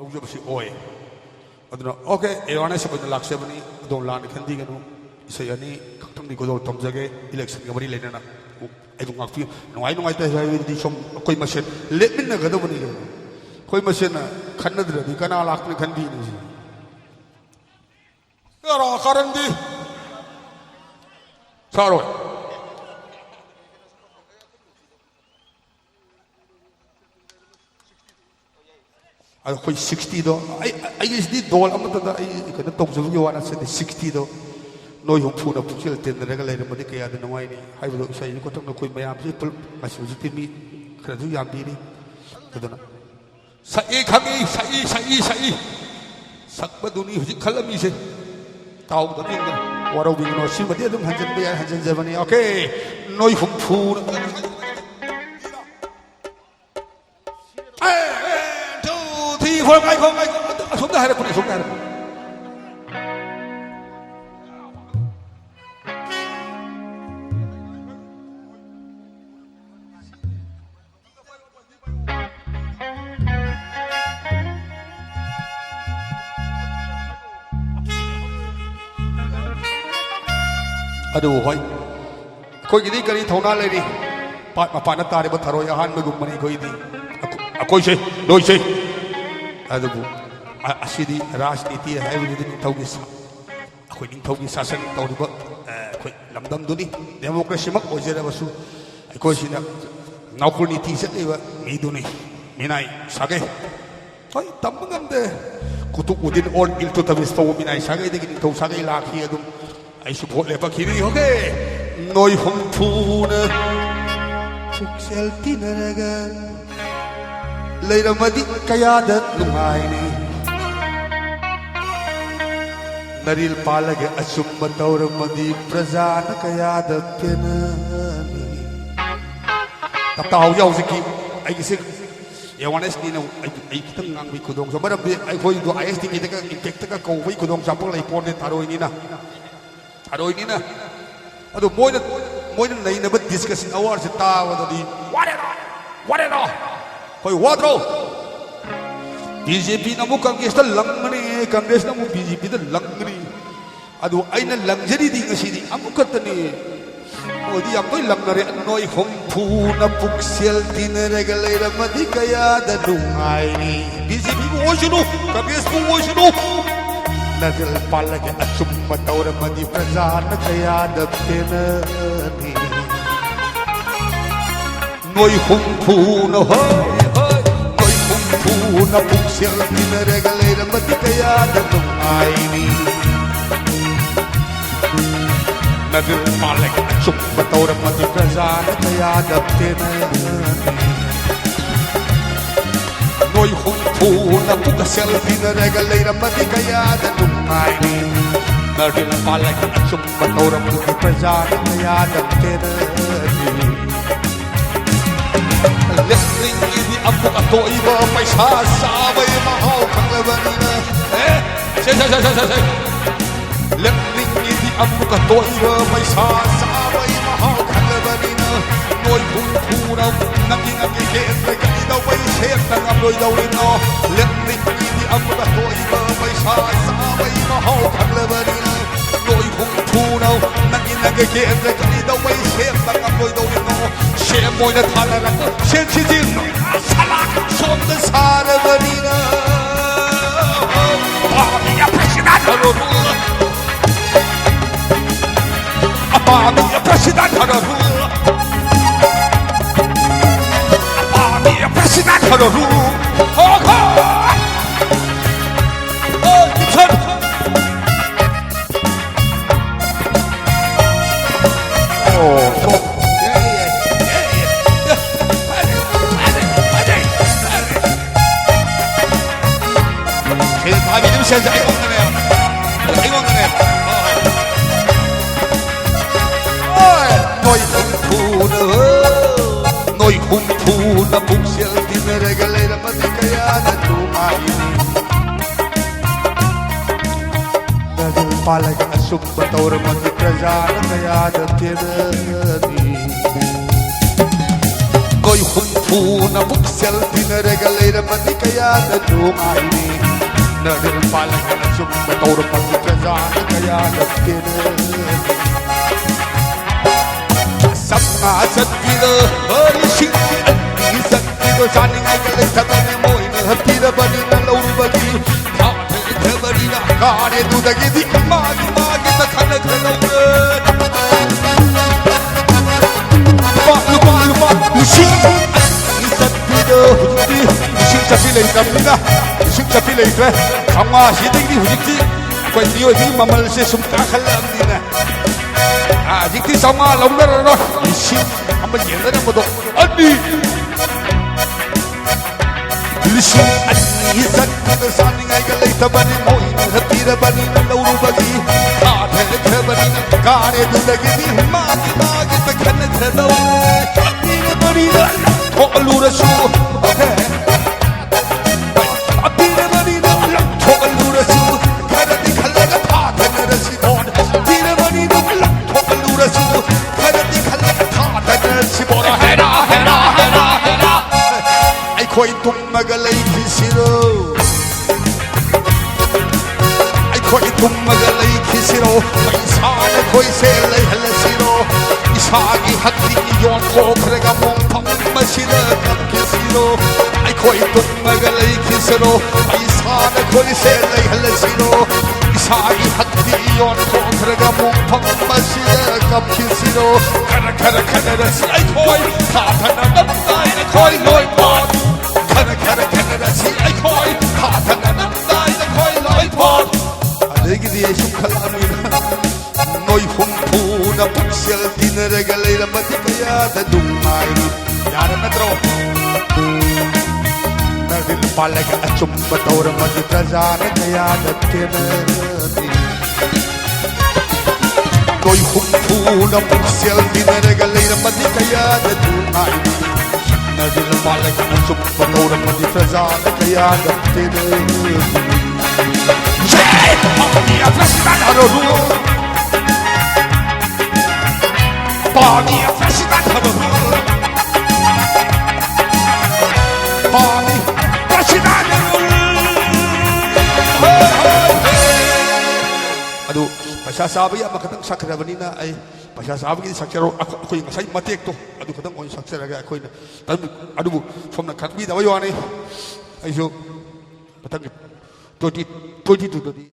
ꯇꯧꯖꯕꯁꯤ ꯑꯣꯏ ꯑꯗꯨꯅ ꯑꯣꯀꯦ ꯑꯦꯋꯥꯔꯅꯦꯁ ꯑꯣꯏꯅ ꯂꯥꯛꯆꯕꯅꯤ ꯑꯗꯣꯝ ꯂꯥꯟꯅ ꯈꯟꯕꯤꯒꯅꯨ ꯏꯁꯩ ꯑꯅꯤ ꯈꯛꯇꯪꯗꯤ ꯈꯨꯗꯣꯜ ꯇꯝꯖꯒꯦ ꯏꯂꯦꯛꯁꯟꯒ ꯃꯔꯤ ꯂꯩꯅꯅ ꯑꯩꯕꯨ ꯉꯥꯛꯄꯤꯌꯨ ꯅꯨꯡꯉꯥꯏ ꯅꯨꯡꯉꯥꯏꯇꯦ ꯍꯥꯏꯕꯗꯤ ꯁꯨꯝ ꯑꯩꯈꯣꯏ ꯃꯁꯦꯟ ꯂꯦꯞꯃꯤꯟꯅꯒꯗꯕꯅꯤ ꯑꯩꯈꯣꯏ ꯃꯁꯦꯟꯅ ꯈꯟꯅꯗ꯭ꯔꯗꯤ ꯀꯅꯥ ꯂꯥꯛꯇꯅ ꯈꯟꯕꯤꯅꯤ ꯀꯔꯥ ꯀꯥꯔꯟꯗꯤ ꯁꯥꯔꯣꯏ ꯑꯩꯈꯣꯏ 60ꯗꯣ ꯑꯩꯒꯤꯁꯤꯗꯤ ꯗꯣꯜ ꯑꯃꯠꯇꯗ ꯑꯩ ꯀꯩꯅꯣ ꯇꯧꯖꯕꯒꯤ ꯋꯥ ꯅꯠꯆꯗꯦ 60ꯗꯣ ꯅꯣꯏ ꯍꯨꯝꯐꯨꯅ ꯄꯨꯛꯆꯦꯜ ꯇꯤꯟꯅꯔꯒ ꯂꯩꯔꯝꯕꯗꯤ ꯀꯌꯥꯗ ꯅꯨꯡꯉꯥꯏꯅꯤ ꯍꯥꯏꯕꯗꯣ ꯏꯁꯩꯒꯤ ꯈꯨꯊꯪꯗ ꯑꯩꯈꯣꯏ ꯃꯌꯥꯝꯁꯤ ꯄꯨꯂꯞ ꯉꯁꯤ ꯍꯧꯖꯤꯛꯇꯤ ꯃꯤ ꯈꯔꯁꯨ ꯌꯥꯝꯕꯤꯔꯤ ꯑꯗꯨꯅ ꯁꯛꯏ ꯈꯪꯏ ꯁꯛꯏ ꯁꯛꯄꯗꯨꯅꯤ ꯍꯧꯖꯤꯛ ꯈꯜꯂꯝꯃꯤꯁꯦ ꯇꯥꯎꯗꯕꯤꯅ ꯋꯥꯔꯧꯕꯤꯒꯅꯣ ꯁꯤꯃꯗꯤ ꯑꯗꯨꯝ ꯍꯟꯖꯤꯟꯕ ꯌꯥꯏ ꯍꯟꯖꯤꯟꯖꯕꯅꯤ ꯑꯣꯀꯦ ꯅꯣꯏ ꯍꯨꯝꯐꯨꯅ ꯑꯁꯣꯝꯗ ꯍꯥꯏꯔꯛꯄꯅꯦ ꯑꯁꯣꯝꯗ ꯍꯥꯏꯔꯛꯄꯅꯦ ꯑꯗꯨ ꯍꯣꯏ ꯑꯩꯈꯣꯏꯒꯤꯗꯤ ꯀꯔꯤ ꯊꯧꯅꯥ ꯂꯩꯔꯤ ꯄꯥꯠ ꯃꯄꯥꯟꯗ ꯇꯥꯔꯤꯕ ꯊꯔꯣꯏ ꯑꯍꯥꯟꯕꯒꯨꯝꯕꯅꯤ ꯑꯩꯈꯣꯏꯗꯤ ꯑꯩꯈꯣꯏꯁꯦ ꯅꯣꯏꯁꯦ ꯑꯗꯨꯕꯨ ꯑꯁꯤꯗꯤ ꯔꯥꯖꯅꯤꯇꯤ ꯍꯥꯏꯕꯗꯨꯗꯤ ꯑꯩꯈꯣꯏ ꯅꯤꯡꯊꯧꯒꯤ ꯁꯥꯁꯟ ꯇꯧꯔꯤꯕ ꯑꯩꯈꯣꯏ ꯂꯝꯗꯝꯗꯨꯅꯤ ꯗꯦꯃꯣꯀ꯭ꯔꯦꯁꯤꯃꯛ ꯑꯣꯏꯖꯔꯕꯁꯨ ꯑꯩꯈꯣꯏꯁꯤꯅ ꯅꯥꯎꯈꯨꯜ ꯅꯤꯇꯤ ꯆꯠꯂꯤꯕ ꯃꯤꯗꯨꯅꯤ ꯃꯤꯅꯥꯏ ꯁꯥꯒꯩ ꯍꯣꯏ ꯇꯝꯕ ꯉꯝꯗꯦ ꯀꯨꯇꯨꯕ ꯎꯗꯤꯟ ꯑꯣꯜ ꯏꯜꯇꯨꯠꯃꯤꯁ ꯇꯧꯕ ꯃꯤꯅꯥꯏ ꯁꯥꯒꯩꯗꯒꯤ ꯅꯤꯡꯊꯧ ꯁꯥꯒꯩ ꯂꯥꯛꯈꯤ ꯑꯗꯨꯝ ꯑꯩꯁꯨ ꯚꯣꯠ ꯂꯦꯞꯄꯛꯈꯤꯅꯤ ꯍꯣꯒꯦ ꯅꯣꯏ ꯍꯨꯝꯐꯨꯅ ꯄꯨꯛꯆꯦꯜ ꯇꯤꯟꯅꯔꯒ ꯂꯩꯔꯝꯃꯗꯤ ꯀꯌꯥꯗ ꯅꯨꯡꯉꯥꯏꯅꯤ ꯅꯔꯤꯜ ꯄꯥꯜꯂꯒ ꯑꯆꯨꯝꯕ ꯇꯧꯔꯝꯃꯗꯤ ꯄ꯭ꯔꯖꯥꯅ ꯀꯌꯥꯗ ꯄꯦꯟꯅꯅꯤ ꯇꯞꯇꯥ ꯍꯧꯖꯤꯛꯀꯤ ꯑꯩꯒꯤꯁꯦ ꯑꯦꯋꯥꯔꯅꯦꯁꯅꯤꯅ ꯑꯩ ꯈꯤꯇꯪ ꯉꯥꯡꯕꯒꯤ ꯈꯨꯗꯣꯡꯆꯥꯕ ꯃꯔꯝꯗꯤ ꯑꯩꯈꯣꯏꯗꯣ ISTKꯗꯒ ꯏꯝꯄꯦꯛꯇꯒ ꯀꯧꯕꯒꯤ ꯈꯨꯗꯣꯡꯆꯥꯕ ꯂꯩ ꯄꯣꯟꯗꯦ ꯊꯥꯔꯣꯏꯅꯤꯅ ꯑꯗꯣ ꯃꯣꯏꯅ ꯂꯩꯅꯕ ꯗꯤꯁꯀꯁꯟ ꯑꯋꯥꯔꯁꯦ ꯇꯥꯕꯗꯗꯤ ꯋꯥꯔꯦꯗ ꯍꯣꯏ ꯋꯥꯗ꯭ꯔꯣ BJPꯅ ꯑꯃꯨꯛ ꯀꯪꯒ꯭ꯔꯦꯁꯇ ꯂꯪꯒꯅꯤ ꯀꯪꯒ꯭ꯔꯦꯁꯅ ꯑꯃꯨꯛ BJPꯗ ꯂꯪꯒꯅꯤ ꯑꯗꯨ ꯑꯩꯅ ꯂꯪꯖꯔꯤꯗꯤ ꯉꯁꯤꯗꯤ ꯑꯃꯨꯛꯈꯛꯇꯅꯤ ꯃꯣꯏꯗꯤ ꯌꯥꯝ ꯂꯣꯏ ꯂꯪꯅꯔꯦ ꯅꯣꯏ ꯍꯨꯝꯐꯨꯅ ꯄꯨꯛꯆꯦꯜ ꯇꯤꯟꯅꯔꯒ ꯂꯩꯔꯝꯃꯗꯤ ꯀꯌꯥꯗ ꯅꯨꯡꯉꯥꯏꯅꯤ BJPꯕꯨ ꯑꯣꯏꯁꯅꯨ ꯀꯪꯒ꯭ꯔꯦꯁꯕꯨ ꯑꯣꯏꯁꯅු ꯅꯔꯤꯜ ꯄꯥꯜꯂꯒ ꯑꯆꯨꯝꯕ ꯇꯧꯔꯝꯃꯗꯤ ꯄ꯭ꯔꯖꯥꯅ ꯀꯌꯥꯗ ꯄꯦꯟꯅꯅꯤ ꯅꯣꯏ ꯍꯨꯝꯐꯨꯅ ꯅꯣꯏ ꯍꯨꯝꯐꯨꯅ ꯄꯨꯛꯆꯦꯜ ꯇꯤꯟꯅꯔꯒ ꯂꯩꯔꯝꯃꯗꯤ ꯀꯌꯥꯗ ꯅꯨꯡꯉꯥꯏꯅꯤ ꯅꯔꯤꯜ ꯄꯥꯜꯂꯒ ꯑꯆꯨꯝꯕ ꯇꯧꯔꯝꯃꯗꯤ ꯄ꯭ꯔꯖꯥꯅ ꯀꯌꯥꯗ ꯄꯦꯟꯅꯅꯤ ꯅꯣꯏ ꯍꯨꯝꯐꯨꯅ ꯄꯨꯛꯆꯦꯜ ꯇꯤꯟꯅꯔꯒ ꯂꯩꯔꯝꯃꯗꯤ ꯀꯌꯥꯗ ꯅꯨꯡꯉꯥꯏꯅꯤ ꯅꯔꯤꯜ ꯄꯥꯜꯂꯒ ꯑꯆꯨꯝꯕ ꯇꯧꯔꯝꯃꯗꯤ ꯄ꯭ꯔꯖꯥꯅ ꯀꯌꯥꯗ ꯄꯦꯟꯅꯅꯤ ꯂꯦꯞꯅꯤꯡꯉꯤꯗꯤ ꯑꯃꯨꯛ ꯑꯇꯣꯏꯕ ꯄꯩꯁꯥ ꯆꯥꯕꯒꯤ ꯃꯍꯥꯎ ꯈꯪꯂꯕꯅꯤꯅ ꯂꯦꯞꯅꯤꯡꯉꯤꯗꯤ ꯑꯃꯨꯛ ꯑꯇꯣꯏꯕ ꯄꯩꯁꯥ ꯆꯥꯕꯒꯤ ꯃꯍꯥꯎ ꯈꯪꯂꯕꯅꯤ나 ꯅꯣꯏ ꯍꯨꯝꯐꯨꯅ ꯅꯪꯒꯤ ꯍꯦꯟꯅ ꯀꯩꯗꯧꯕꯩ ꯁꯦꯝꯅ ꯉꯝꯂꯣꯏꯗꯧꯔꯤꯅꯣ ꯂꯦꯞꯅꯤꯡꯉꯤꯗꯤ ꯑꯃꯨꯛ ꯑꯇꯣꯏꯕ ꯄꯩꯁꯥ ꯆꯥꯕꯒꯤ ꯃꯍꯥꯎ ꯈꯪꯂꯕꯅꯤ나 ꯅꯣꯏ ꯍꯨꯝꯐꯨꯅ ꯅꯪꯒꯤ ꯍꯦꯟꯅ ꯀꯩꯗꯧꯕꯩ ꯁꯦꯝꯅ ꯉꯝꯂꯣꯏꯗꯧꯔꯤꯅꯣ ꯁꯦꯝ ꯑꯣꯏꯅ ꯊꯥꯅꯔꯒ ꯁꯦꯝ ꯁꯤꯖꯤꯟ ꯁꯣꯝꯗ ꯁꯥꯔꯕꯅꯤꯅ Minha presidente minha presidente minha presidente Siya No'y humpuna puksel tinaregalay na pati kaya na lumayin Dahil palag asok bataw raman di prasana kaya na tinani No'y humpuna humphuna buksel tinarega leira mani kaya da dumai nadir palagan sum bator pati kazan kaya da kene sapna satgiro holi shikki andi satgiro shining ai kale tadane moina hatira bani na laurubagi bari na kare dudagi di magi magi ta khana khana Lucy Isatpido Hujikti Lucy Chapilei Kamina Lucy Chapilei Tre Kama Hidiki Hujikti Koi Tio Di Mamal Se Sumta Khalam Dina Hujikti Sama Lamber Ro Lucy Amma Yenda Na Modo Adi Lucy Isatpido Sani Ngai Galei Tabani Moi Hatira Bani Na Lauru Bagi Kare Khabani Na Kare Dudagi Di Magi Magi Ta Khana Khana Lura su, okay. Abira marina, toka lura su, kada di khalaga thata nara si bod. Abira marina, toka lura su, kada di khalaga thata nara si bod. Hera, hera, hera, hera. Ai khoi tum magalai khisiro. Ai khoi tum magalai khisiro. Paisa khoi se lai halasiro. Isagi hatti yon khokhrega mong phang masira kam kisiro ai khoi tum magalai kisiro paisa na khoi se lai halasiro isagi hatti yon khokhrega mong phang masira kam kisiro khana khana khana rasi ai khoi tha thana nam dai na khoi loi pot khana khana khana rasi ai khoi tha thana nam dai na khoi loi pot adegi di su khalami noi humphuna buksel tinarega leira mati kaya da dumai yara natro nadir palaga achum bator mati kazan kaya da kenati noi humphuna buksel tinarega leira mati kaya da dumai nadir palaga achum bator mati kazan kaya da kenati Jai Pani Festival Aroru Pani Festival Aroru Pani Festival Aduh, pasal sabi ya makatang sakra banina ay pasal sabi ni sakra ako yung say matek to aduh katang ko yung sakra ga ako na aduh from na katbi da wayo ani ay so patang 20 to